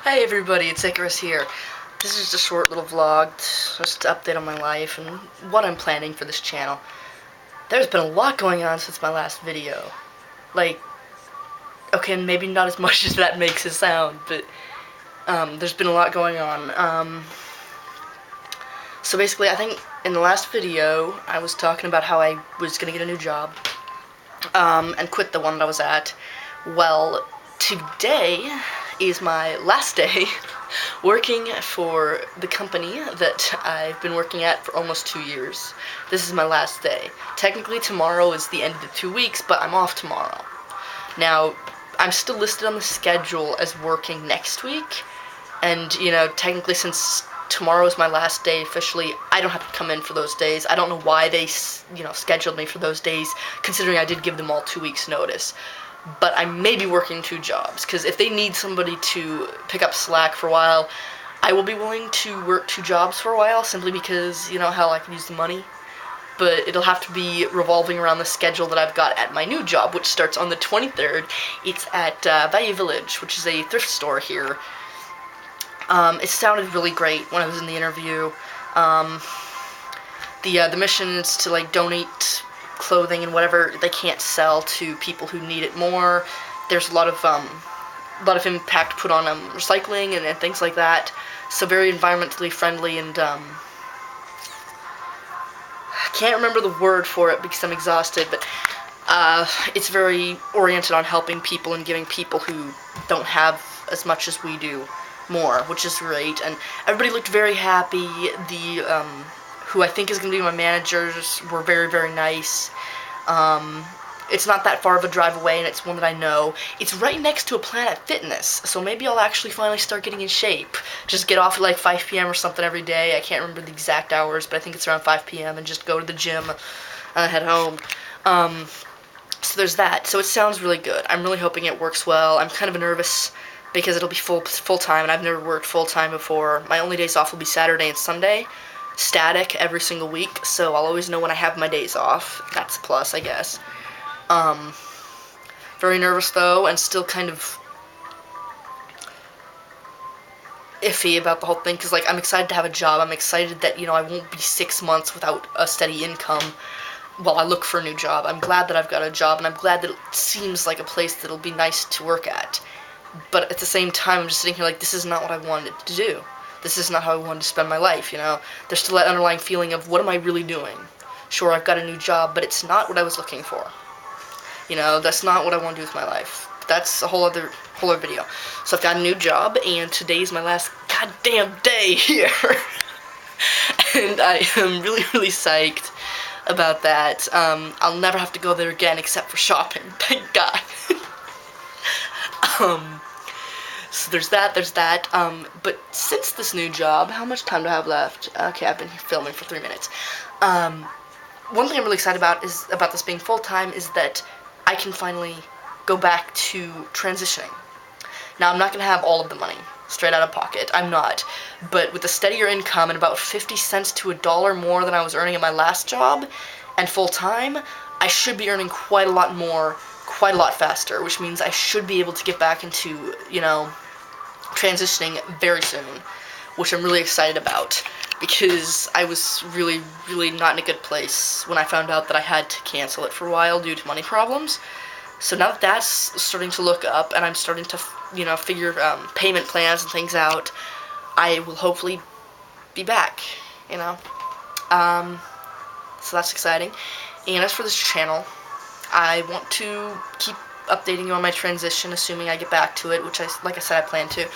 Hi everybody, it's Icarus here. This is just a short little vlog, just to update on my life and what I'm planning for this channel. There's been a lot going on since my last video. Like, okay, maybe not as much as that makes it sound, but there's been a lot going on. So basically, I think in the last video, I was talking about how I was gonna get a new job, and quit the one that I was at. Well, today is my last day working for the company that I've been working at for almost 2 years. This is my last day. Technically tomorrow is the end of the 2 weeks, but I'm off tomorrow. Now, I'm still listed on the schedule as working next week, and, technically since tomorrow is my last day officially, I don't have to come in for those days. I don't know why they, scheduled me for those days, considering I did give them all 2 weeks notice. But I may be working 2 jobs, because if they need somebody to pick up slack for a while, I will be willing to work 2 jobs for a while, simply because, hell, I can use the money. But it'll have to be revolving around the schedule that I've got at my new job, which starts on the 23rd. It's at Value Village, which is a thrift store here. It sounded really great when I was in the interview. The mission is to, donate clothing and whatever they can't sell to people who need it more. There's a lot of impact put on recycling and things like that. So very environmentally friendly, and I can't remember the word for it because I'm exhausted, but it's very oriented on helping people and giving people who don't have as much as we do more, which is great. And everybody looked very happy. The who I think is going to be my managers were very, very nice. It's not that far of a drive away, and it's one that I know. It's right next to a Planet Fitness, so maybe I'll actually finally start getting in shape. Just get off at 5 p.m. or something every day. I can't remember the exact hours, but I think it's around 5 p.m. and just go to the gym and head home. So there's that. So it sounds really good. I'm really hoping it works well. I'm kind of nervous because it'll be full-time, and I've never worked full-time before. My only days off will be Saturday and Sunday. Static every single week, so I'll always know when I have my days off. That's a plus, I guess. Very nervous though, and still kind of iffy about the whole thing, because I'm excited to have a job. I'm excited that I won't be 6 months without a steady income while I look for a new job. I'm glad that I've got a job, and I'm glad that it seems like a place that'll be nice to work at. But at the same time, I'm just sitting here this is not what I wanted to do. This is not how I wanted to spend my life, There's still that underlying feeling of, what am I really doing? Sure, I've got a new job, but it's not what I was looking for. That's not what I want to do with my life. That's a whole other video. So I've got a new job, and today's my last goddamn day here. And I am really, really psyched about that. I'll never have to go there again except for shopping. Thank God. So there's that, but since this new job, how much time do I have left? Okay, I've been filming for 3 minutes. One thing I'm really excited about this being full-time is that I can finally go back to transitioning. Now, I'm not going to have all of the money straight out of pocket. I'm not. But with a steadier income and about 50 cents to $1 more than I was earning at my last job, and full-time, I should be earning quite a lot more, quite a lot faster, which means I should be able to get back into, transitioning very soon, which I'm really excited about, because I was really, really not in a good place when I found out that I had to cancel it for a while due to money problems. So now that that's starting to look up, and I'm starting to, figure payment plans and things out, I will hopefully be back, So that's exciting. And as for this channel, I want to keep updating you on my transition, assuming I get back to it, which like I said, I plan to.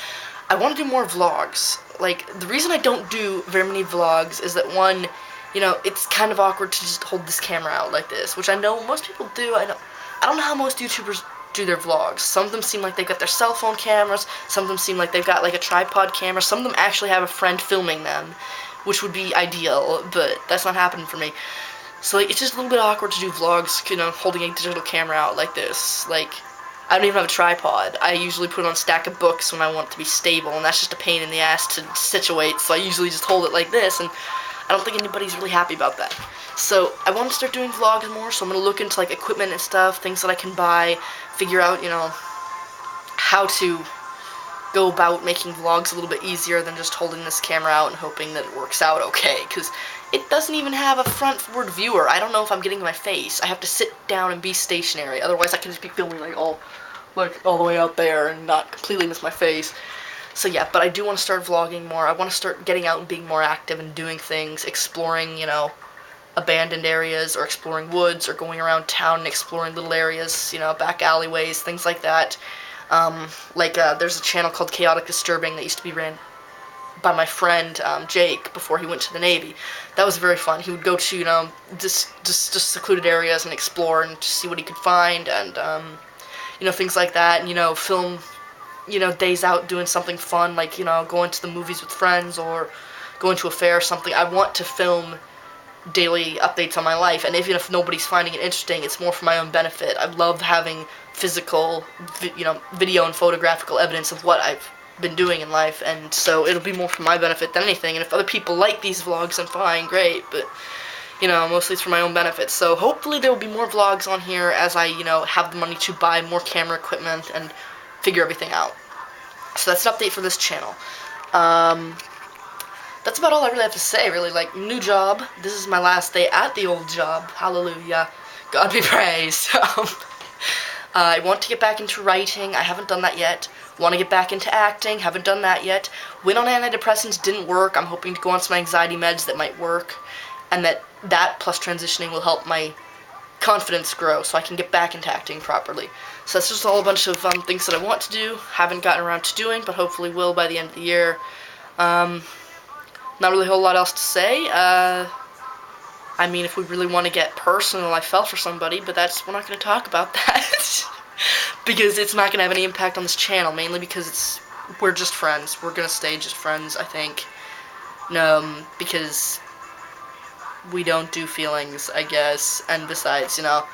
I want to do more vlogs. The reason I don't do very many vlogs is that, one, it's kind of awkward to just hold this camera out like this, which I know most people do. I don't know how most YouTubers do their vlogs. Some of them seem like they've got their cell phone cameras, some of them seem like they've got a tripod camera, some of them actually have a friend filming them, which would be ideal, but that's not happening for me. So, it's just a little bit awkward to do vlogs, holding a digital camera out like this. I don't even have a tripod. I usually put it on a stack of books when I want it to be stable, and that's just a pain in the ass to situate, so I usually just hold it like this, and I don't think anybody's really happy about that. So, I want to start doing vlogs more, so I'm going to look into, equipment and stuff, things that I can buy, figure out, how to go about making vlogs a little bit easier than just holding this camera out and hoping that it works out okay, because it doesn't even have a front-forward viewer. I don't know if I'm getting my face. I have to sit down and be stationary, otherwise I can just be filming all the way out there and not completely miss my face. So yeah, but I do want to start vlogging more. I want to start getting out and being more active and doing things, exploring, you know, abandoned areas, or exploring woods, or going around town and exploring little areas, you know, back alleyways, things like that. There's a channel called Chaotic Disturbing that used to be ran by my friend Jake before he went to the Navy. That was very fun. He would go to, you know, just secluded areas and explore and see what he could find, and you know, things like that, and, you know, film, you know, days out doing something fun, like, you know, going to the movies with friends or going to a fair or something. I want to film daily updates on my life, and even if nobody's finding it interesting, it's more for my own benefit. I love having physical, you know, video and photographical evidence of what I've been doing in life, and so it'll be more for my benefit than anything. And if other people like these vlogs, then fine, great, but, you know, mostly it's for my own benefit. So hopefully there will be more vlogs on here as I, you know, have the money to buy more camera equipment and figure everything out. So that's an update for this channel. That's about all I really have to say, really. Like, new job. This is my last day at the old job. Hallelujah. God be praised. I want to get back into writing. I haven't done that yet. Want to get back into acting. Haven't done that yet. Went on antidepressants. Didn't work. I'm hoping to go on some anxiety meds that might work. And that plus transitioning will help my confidence grow so I can get back into acting properly. So that's just all a bunch of things that I want to do. Haven't gotten around to doing, but hopefully will by the end of the year. Not really a whole lot else to say. I mean, if we really want to get personal, I fell for somebody, but we're not going to talk about that. Because it's not going to have any impact on this channel, mainly because we're just friends. We're going to stay just friends, I think. Because we don't do feelings, I guess, and besides, you know,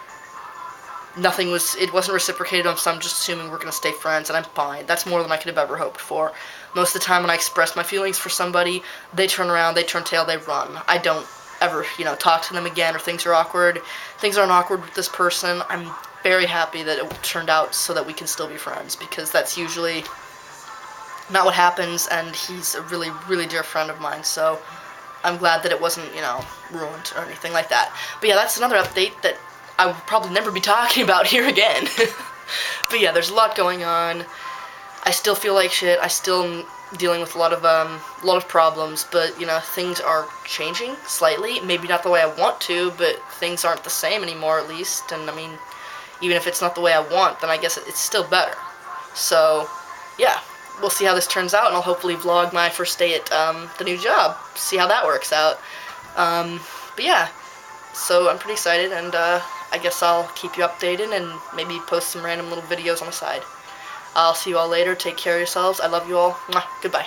it wasn't reciprocated, so I'm just assuming we're going to stay friends, and I'm fine. That's more than I could have ever hoped for. Most of the time when I express my feelings for somebody, they turn around, they turn tail, they run. I don't ever, you know, talk to them again, or things are awkward. Things aren't awkward with this person. I'm very happy that it turned out so that we can still be friends, because that's usually not what happens, and he's a really, really dear friend of mine, so I'm glad that it wasn't, you know, ruined or anything like that. But yeah, that's another update that I will probably never be talking about here again. But yeah, there's a lot going on. I still feel like shit. I still am dealing with a lot of problems, but, you know, things are changing slightly. Maybe not the way I want to, but things aren't the same anymore, at least. And, I mean, even if it's not the way I want, then I guess it's still better. So, yeah, we'll see how this turns out, and I'll hopefully vlog my first day at the new job. See how that works out. But yeah, so I'm pretty excited, and I guess I'll keep you updated and maybe post some random little videos on the side. I'll see you all later. Take care of yourselves. I love you all. Mwah. Goodbye.